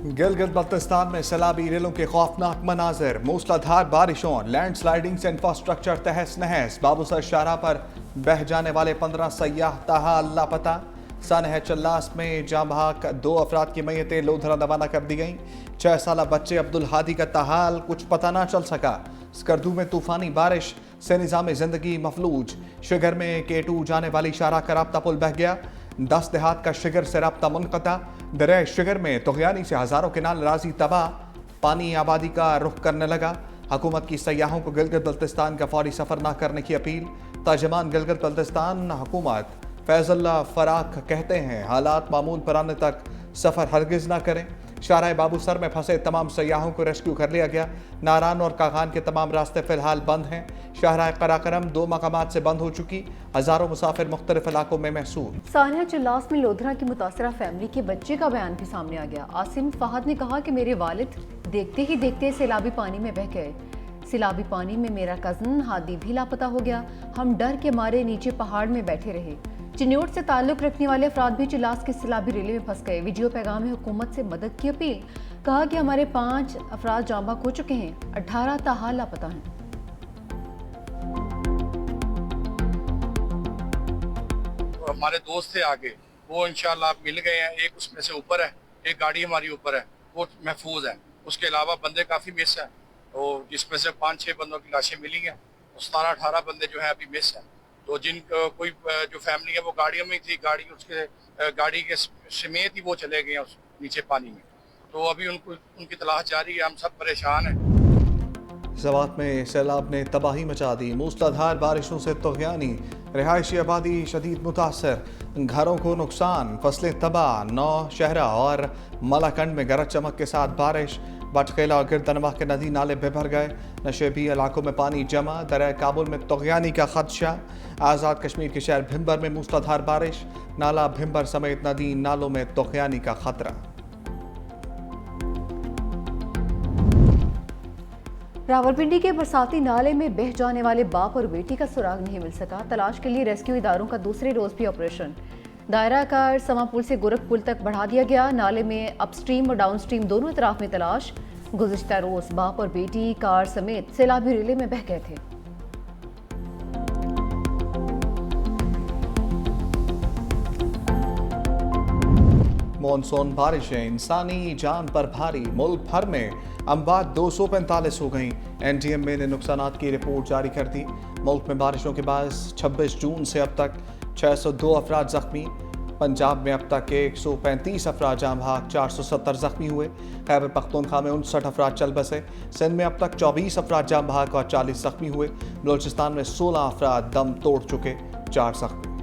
गिलगित बल्तिस्तान में सैलाबी रेलों के खौफनाक मनाजिर, मूसलाधार बारिशों, लैंड स्लाइडिंग से इंफ्रास्ट्रक्चर तहस नहस। बाबूसर शाहराह पर बह जाने वाले 15 सयाह ताहाल लापता। सानह चल्लास में जाँ बहक 2 अफराद की मैयतें लोधरा रवाना कर दी गईं। 6 साल बच्चे अब्दुल हादी का ताहाल कुछ पता ना चल सका। स्कर्दू में तूफानी बारिश से निज़ाम जिंदगी मफलूज। शिगर में K2 जाने वाली शाहराह का राब्ता पुल बह गया। 10 देहात का शिगर से राब्ता मुनक़ता। दरिया शिगर में तुग़यानी से हज़ारों किनाल राजी तबाह। पानी आबादी का रुख करने लगा। हुकूमत की सयाहों को गिलगित बल्तिस्तान का फौरी सफ़र न करने की अपील। तर्जमान गिलगित बल्तिस्तान हुकूमत फैज़ुल्लाह फराख कहते हैं हालात मामूल पर आने तक सफ़र हरगिज़ ना करें। शाहराह बाबूसर में फंसे तमाम सयाहों को रेस्क्यू कर लिया गया। नारान और कागान के तमाम रास्ते फ़िलहाल बंद हैं। शाहराह कराकरम 2 मकामात से बंद हो चुकी। हज़ारों मुसाफिर मुख्तलिफ इलाकों में महसूर। सानिया चिल्लास में लोधरा की मुतासरा फैमिली के बच्चे का बयान भी सामने आ गया। आसिम फहद ने कहा कि मेरे वालिद देखते ही देखते सैलाबी पानी में बह गए। सैलाबी पानी में मेरा कज़न हादी भी लापता हो गया। हम डर के मारे नीचे पहाड़ में बैठे रहे। चिन्योट से ताल्लुक रखने वाले अफराद भी चिल्लास के सैलाबी रेले में फंस गए। वीडियो पैगाम में हुकूमत से मदद की अपील। कहा कि हमारे 5 अफराद जाँ बहक हो चुके हैं, 18 ताहाल लापता हैं। हमारे दोस्त थे आगे, वो इंशाल्लाह मिल गए हैं। एक उसमें से ऊपर है, एक गाड़ी हमारी ऊपर है, वो महफूज है। उसके अलावा बंदे काफ़ी मिस हैं, तो जिसमें से 5-6 बंदों की लाशें मिली हैं। 17-18 बंदे जो हैं अभी मिस हैं। तो जिन कोई जो फैमिली है वो गाड़ियों में थी, गाड़ी के समेत ही वो चले गए हैं उस नीचे पानी में। तो अभी उनकी तलाश जारी है। हम सब परेशान हैं। ज़वात में सैलाब ने तबाही मचा दी। मूसलाधार बारिशों से तुग़यानी, रिहायशी आबादी शदीद मुतासर, घरों को नुकसान, फसलें तबाह। 9 शहरा और मलाकंड में गरज चमक के साथ बारिश। बटखेला और गिरदनवा के नदी नाले बेभर गए। नशेबी इलाकों में पानी जमा। दरिया काबुल में तुग़यानी का खदशा। आज़ाद कश्मीर के शहर भिम्बर में मूसलाधार बारिश। नाला भिम्बर समेत नदी नालों में तुग़यानी का खतरा। रावलपिंडी के बरसाती नाले में बह जाने वाले बाप और बेटी का सुराग नहीं मिल सका। तलाश के लिए रेस्क्यू इदारों का दूसरे रोज भी ऑपरेशन। दायरा कार समा पुल से गोरख पुल तक बढ़ा दिया गया। नाले में अपस्ट्रीम और डाउनस्ट्रीम दोनों तरफ में तलाश। गुज़िश्ता रोज बाप और बेटी कार समेत सैलाबी रेले में बह गए थे। मॉनसून बारिशें इंसानी जान पर भारी। मुल्क भर में अमवात 245 हो गई। NDMA ने नुकसानात की रिपोर्ट जारी कर दी। मुल्क में बारिशों के बाद 26 जून से अब तक 602 अफराद जख्मी। पंजाब में अब तक 135 अफराद जाँ बहक, 470 जख्मी हुए। खैबर पख्तूनख्वा में 59 अफराद चल बसे। सिंध में अब तक 24 अफराद जाँ बहक और 40 जख्मी हुए। बलोचिस्तान में 16 अफराद दम तोड़ चुके, 4 जख्मी।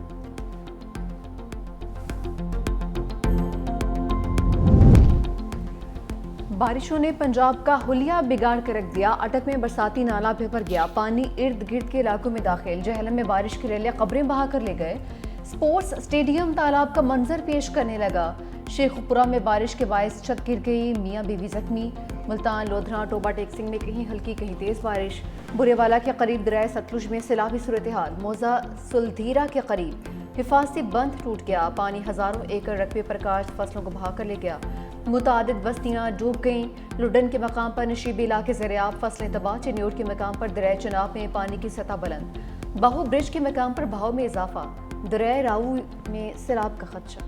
बारिशों ने पंजाब का हुलिया बिगाड़ कर रख दिया। अटक में बरसाती नाला भर गया। पानी इर्द गिर्द के इलाकों में दाखिल। जहलम में बारिश के रेले कब्रें बहा कर ले गए। स्पोर्ट्स स्टेडियम तालाब का मंजर पेश करने लगा। शेखपुरा में बारिश के बायस छत गिर गई, मियाँ बीवी जख्मी। मुल्तान, लोधरा, टोबा टेकसिंग में कहीं हल्की कहीं तेज बारिश। बुरेवाला के करीब दरिया सतलुज में सैलाबी सूरत हाल। मौजा सुलधीरा के करीब हिफाजती बंद टूट गया। पानी हजारों एकड़ रकबे पर काश्त फसलों को बहा कर ले गया। मुतादिद बस्तियां डूब गईं। लुडन के मकाम पर नशीबी इलाके ज़रियाब, फसलें तबाह। चिन्योट के मकाम पर दरिया चनाब में पानी की सतह बुलंद। बाहू ब्रिज के मकाम पर बहाव में इजाफा। दरिया राऊ में सैलाब का खदशा।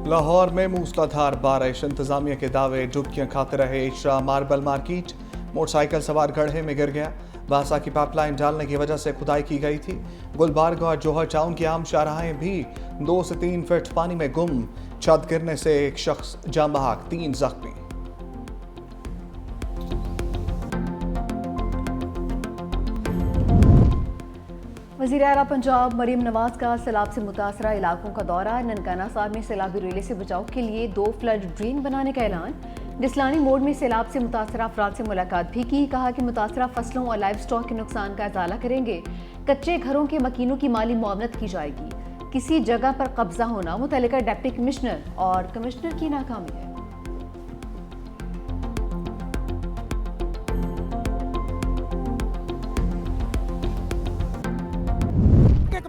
लाहौर में मूसलाधार बारिश। इंतजामिया के दावे डुबकियां खाते रहे इशरा मार्बल मार्केट। मोटरसाइकिल सवार गड्ढे में गिर गया। बासा की पाइपलाइन डालने की वजह से खुदाई की गई थी। गुलबर्ग और जौहर टाउन की आम शाहराहें भी 2 से 3 फीट पानी में गुम। छत गिरने से एक शख्स जाँ बहक, 3 जख्मी। वज़ीर आला पंजाब मरीम नवाज का सैलाब से मुतासरा इलाकों का दौरा। ननकाना साहब में सैलाबी रेले से बचाव के लिए 2 फ्लड ड्रेन बनाने का ऐलान। डिसलानी मोड़ में सैलाब से मुतासरा अफराद से मुलाकात भी की। कहा कि मुतासरा फसलों और लाइव स्टॉक के नुकसान का इजाला करेंगे। कच्चे घरों के मकीनों की माली मुआवनत की जाएगी। किसी जगह पर कब्जा होना मुतल्लिका डिप्टी कमिश्नर और कमिश्नर की नाकामी है।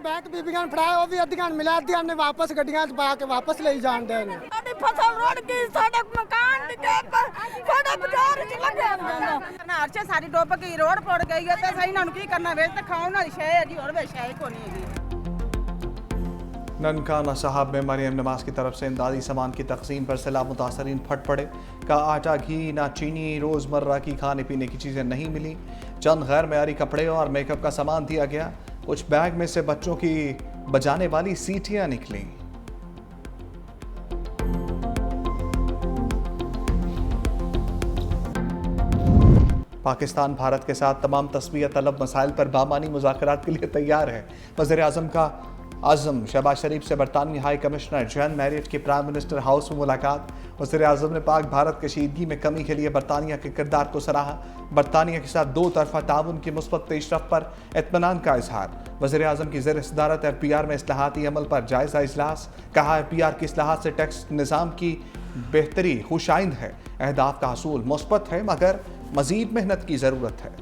बैग बीबियां फड़ाए वो भी अद्धियां मिला अद्धियां ने वापस गड्डियां च पा के वापस ले जान दे ने साडी फसल रोड गई साडा मकान डिगे पर साडा बाजार च लगे ना हर सारी डुब गई रोड पड़ गई है ते सही ना की करना वे ते खाओ ना शे है जी और वे शे को नहीं है ननकाना साहब में मरियम नमाज की तरफ से इमदादी सामान की तकसीम पर सैलाब मुतासरीन फट पड़े। का आटा घी ना चीनी रोज़मर्रा की खाने पीने की चीज़ें नहीं मिली। चंद गैर मयारी कपड़े और मेकअप का सामान दिया गया। कुछ बैग में से बच्चों की बजाने वाली सीटियां निकली। पाकिस्तान भारत के साथ तमाम तस्वीर तलब मसाइल पर बामानी मुज़ाकरात के लिए तैयार है। वज़ीर आज़म का आज़म शहबाज शरीफ से बरतानवी हाई कमिश्नर जॉन मैरियट की प्राइम मिनिस्टर हाउस में मुलाकात। वज़ीर आज़म ने पाक भारत कशीदगी में कमी के लिए बरतानिया के किरदार को सराहा। बरतानिया के साथ दो तरफा ताउन की मुस्बत पेशरफ पर इत्मीनान का इजहार। वज़ीर आज़म की ज़ेर सदारत FPR में इस्लाहाती अमल पर जायज़ा इजलास। कहा FPR की इस्लाहात से टैक्स निज़ाम की बेहतरी खुशाइंद है। अहदाफ का हसूल मुस्बत है मगर मज़ीद मेहनत की ज़रूरत है।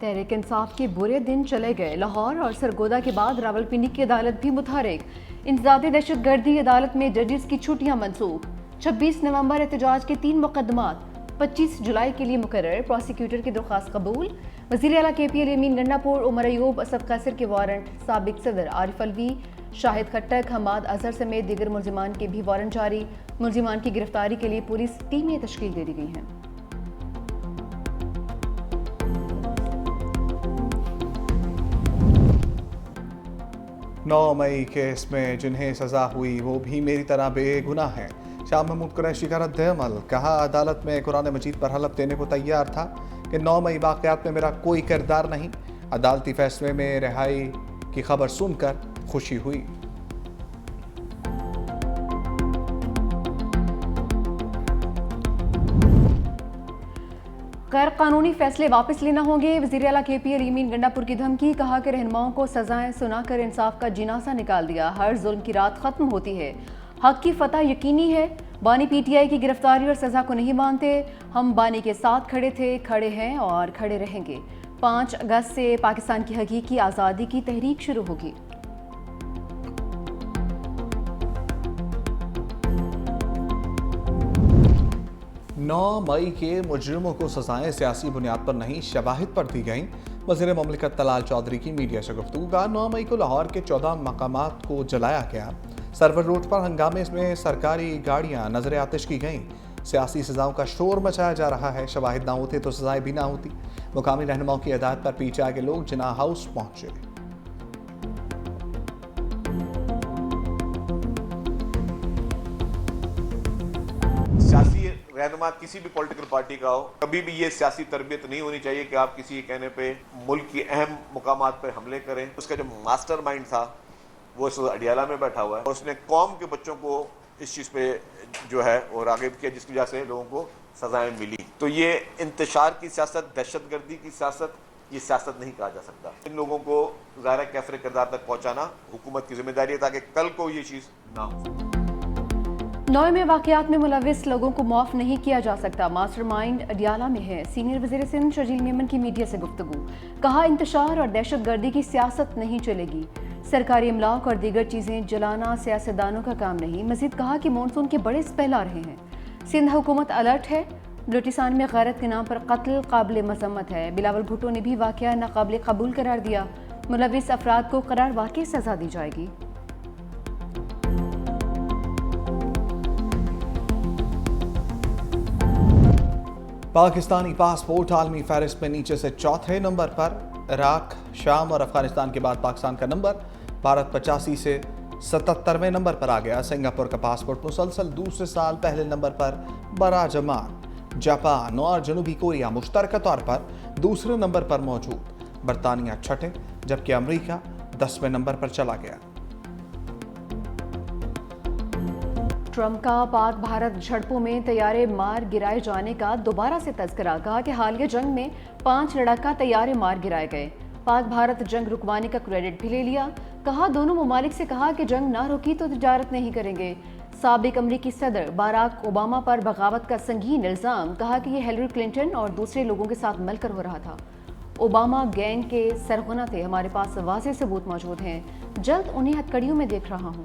तहरीक इंसाफ के बुरे दिन चले गए। लाहौर और सरगोदा के बाद रावलपिंडी की अदालत भी मुतहरिक। इंसदादी दहशतगर्दी अदालत में जजेस की छुट्टियां मनसूख। 26 नवंबर एहतजाज के 3 मुकदमात 25 जुलाई के लिए मुकर्रर। प्रोसिक्यूटर की दरख्वास्त कबूल। वज़ीर आला KPL अमीन गंडापुर, उमर अयूब, असद कैसर के वारंट। साबिक सदर आरिफ अलवी, शाहिद खट्टक, हमाद अजहर समेत दीगर मुलजिमान के भी वारंट जारी। मुलजिमान की गिरफ्तारी के लिए पुलिस टीमें तश्कील दे दी गई हैं। 9 मई केस में जिन्हें सजा हुई वो भी मेरी तरह बेगुनाह हैं। शाह महमूद कुरैशी का रद्द-ए-अमल। कहा अदालत में कुरान मजीद पर हलफ देने को तैयार था कि 9 मई वाक़यात में मेरा कोई किरदार नहीं। अदालती फैसले में रिहाई की खबर सुनकर खुशी हुई। गैर कानूनी फैसले वापस लेना होंगे। वज़ीर आला KPL अमीन गंडापुर की धमकी। कहा कि रहनुमाओं को सजाएं सुनाकर इंसाफ का जिनासा निकाल दिया। हर जुल्म की रात खत्म होती है। हक की फतह यकीनी है। बानी PTI की गिरफ्तारी और सजा को नहीं मानते। हम बानी के साथ खड़े थे, खड़े हैं और खड़े रहेंगे। 5 अगस्त से पाकिस्तान की हकीकी आज़ादी की तहरीक शुरू होगी। नौ मई के मुजरिमों को सजाएं सियासी बुनियाद पर नहीं शवाहिद पर दी गईं। वज़ीर ममलिकत तलाल चौधरी की मीडिया से गुफ्तगू। का 9 मई को लाहौर के 14 मकामात को जलाया गया। सरवर रोड पर हंगामे में सरकारी गाड़ियां नजर आतिश की गईं। सियासी सजाओं का शोर मचाया जा रहा है। शवाहिद ना होते तो सजाएं भी ना होती। मुकामी रहनुमाओं की हिदायत पर PTI के लोग जिन्ना हाउस पहुंचे। सियासी रहनुमा किसी भी पॉलिटिकल पार्टी का हो, कभी भी ये सियासी तरबियत नहीं होनी चाहिए कि आप किसी के कहने पे मुल्क की अहम मुकामात पर हमले करें। उसका जो मास्टरमाइंड था वो इस अडियाला में बैठा हुआ है और उसने कौम के बच्चों को इस चीज़ पे जो है वो रागिब किया, जिसकी वजह से लोगों को सजाएं मिली। तो ये इंतशार की सियासत, दहशतगर्दी की सियासत, ये सियासत नहीं कहा जा सकता। इन लोगों को ज़ाहिर कैफरे किरदार तक पहुँचाना हुकूमत की जिम्मेदारी है ताकि कल को ये चीज़ ना हो। 9 में वाक़यात में मुलविस लोगों को माफ़ नहीं किया जा सकता। मास्टरमाइंड अडियाला में है। सीनियर वज़ीर सिंध शर्जील मेमन की मीडिया से गुफ्तगू। कहा इंतशार और दहशतगर्दी की सियासत नहीं चलेगी। सरकारी इमलाक और दीगर चीज़ें जलाना सियासतदानों का काम नहीं। मज़ीद कहा कि मानसून के बड़े स्पेल आ रहे हैं। सिंध हुकूमत अलर्ट है। बलूचिस्तान में गैरत के नाम पर कत्ल काबिल मज़म्मत है। बिलावल भुट्टो ने भी वाक़या नाकाबिल कबूल करार दिया। मुलविस अफराद को करार वाक़ई सज़ा दी जाएगी। पाकिस्तानी पासपोर्ट आलमी फहरिस्त में नीचे से चौथे नंबर पर। इराक, शाम और अफगानिस्तान के बाद पाकिस्तान का नंबर। भारत 85 से 77वें नंबर पर आ गया। सिंगापुर का पासपोर्ट मुसलसल दूसरे साल पहले नंबर पर बराजमान। जापान और जनूबी कोरिया मुश्तरका तौर पर दूसरे नंबर पर मौजूद। बरतानिया छठे जबकि अमरीका 10वें नंबर पर चला गया। ट्रंप का पाक भारत झड़पों में तैयारे मार गिराए जाने का दोबारा से तज़किरा। कहा कि हालिया जंग में 5 लड़ाका तैयारे मार गिराए गए। पाक भारत जंग रुकवाने का क्रेडिट भी ले लिया। कहा दोनों ममालिक से कहा कि जंग ना रुकी तो तिजारत नहीं करेंगे। साबिक अमरीकी सदर बाराक ओबामा पर बगावत का संगीन इल्ज़ाम। कहा कि यह हिलरी क्लिंटन और दूसरे लोगों के साथ मिलकर हो रहा था। ओबामा गैंग के सरगना थे। हमारे पास वाज़ेह सबूत मौजूद हैं। जल्द उन्हें हथकड़ियों में देख रहा हूँ।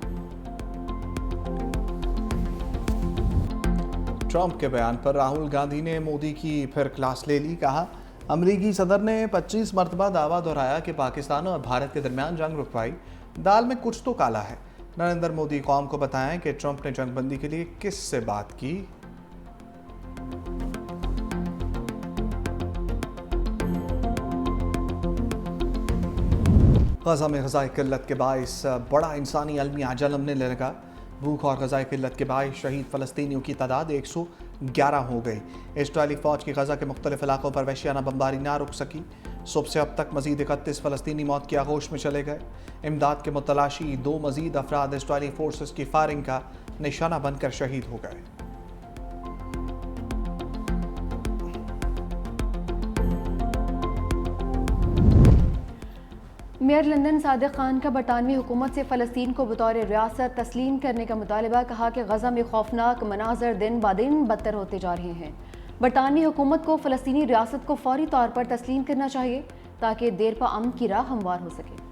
ट्रंप के बयान पर राहुल गांधी ने मोदी की फिर क्लास ले ली। कहा, अमरीकी सदर ने 25 मरतबा दावा दोहराया कि पाकिस्तान और भारत के दरमियान जंग रुकवाई। दाल में कुछ तो काला है। नरेंद्र मोदी कौम को बताएं कि ट्रंप ने जंगबंदी के लिए किस से बात की। गजा में ग़ज़ाई किल्लत के बाइस बड़ा इंसानी अलमिया जन्मने लगा। भूख और ग़ज़ाई किल्लत के बाइस शहीद फ़लस्तीनियों की तादाद 111 हो गई। इस्राएली फ़ौज की गजा के मुख्तलिफ इलाकों पर वहशियाना बमबारी ना रुक सकी। सुबह से अब तक मजीद 31 फ़लस्तीनी मौत की आगोश में चले गए। इमदाद के मुतलाशी 2 मजीद अफराद इस्राएली फोर्सेस की फायरिंग का निशाना बनकर शहीद हो गए। मेयर लंदन सादिक खान का बरतानवी हुकूमत से फ़लस्तीन को बतौर रियासत तस्लीम करने का मुतालबा। कहा कि गजा में खौफनाक मनाजर दिन ब दिन बदतर होते जा रहे हैं। बरतानवी हुकूमत को फ़लस्तीनी रियासत को फौरी तौर पर तस्लीम करना चाहिए ताकि देर पा अमन की राह हमवार हो सके।